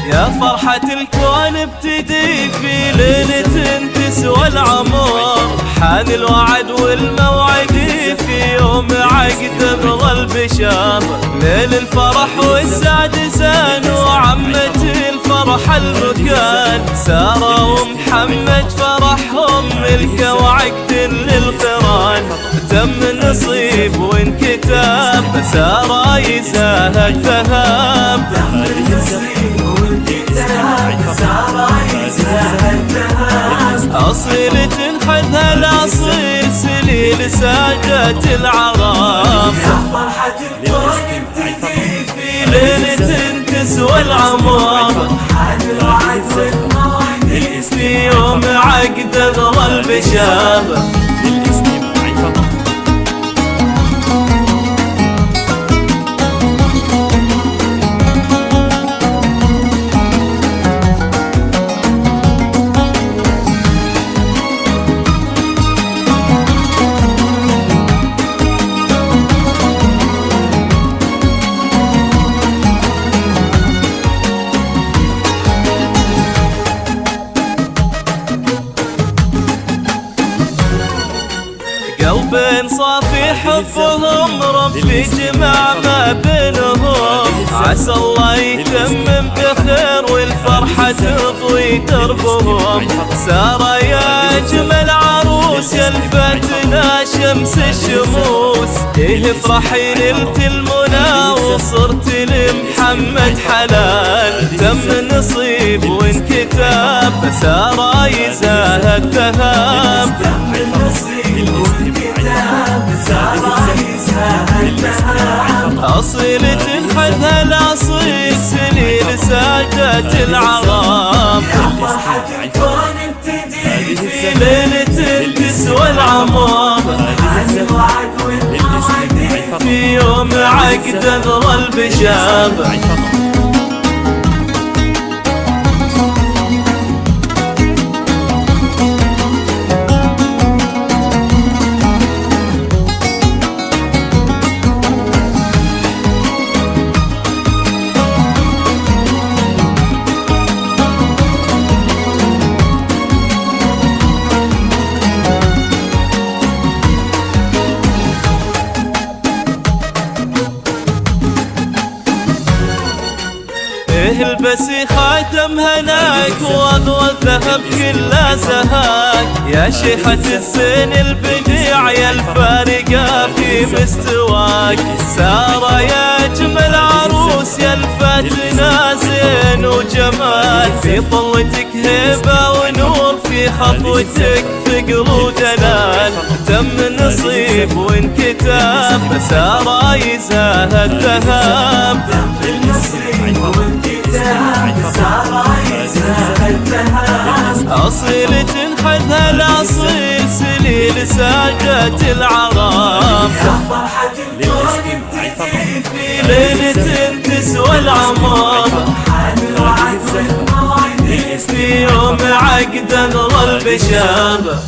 يا فرحة الكون ابتدي في ليلة تسوى العمر، حان الوعد والموعد في يوم عقد بظل بشار، ليل الفرح والسعد زان وعمت الفرح المكان، سارة ومحمد فرحهم ملك وعقد للقران، تم النصيب وانكتاب سارة يزاهد ذهب، تم النصيب وانكتاب سارة يزاهد ذهب، أصيل تنحذها الأصيل سليل ساجات العرام، يا فرحة الكون ابتدي في ليلة تسوى العمر، حان الوعد والموعد في يوم عقد ظل بشابه. قلب صافي حبهم ربي جمع ما بينهم، عسى الله يتمم بخير والفرحة تضوي دربهم، سارة يا أجمل عروس يا الفتنا شمس الشموس، إيه افرحي ليلة المنى وصرت لمحمد حلال، تم نصيب وانكتاب سارة يزاهد ذهب، تم النصيب وانكتاب سارة يزاهد ذهب، أصيل تنحذها الأصيل سليل سادات العرام، يا فرحة الكون ابتدي في ليلة تسوى العمر، حان الوعد والموعد في يوم عقد ظل بشابه. البسي خاتم هناك واضوى الذهب كله زهاك، يا شيحة الزين البديع يا الفارقة في مستواك، سارة يا أجمل عروس يا الفاتنة زين وجمال، في طلتك هيبة ونور في خطوتك ثقل ودلال، تم النصيب وانكتاب سارة يزاهد ذهب، تم النصيب وانكتاب سارة يزاهد ذهب، أصيل تنحذها الأصيل سليل ساجات العرام، يا فرحة الكون ابتدي في ليلة تسوى العمر، حان الوعد والموعد في يوم عقد ظل بشابه.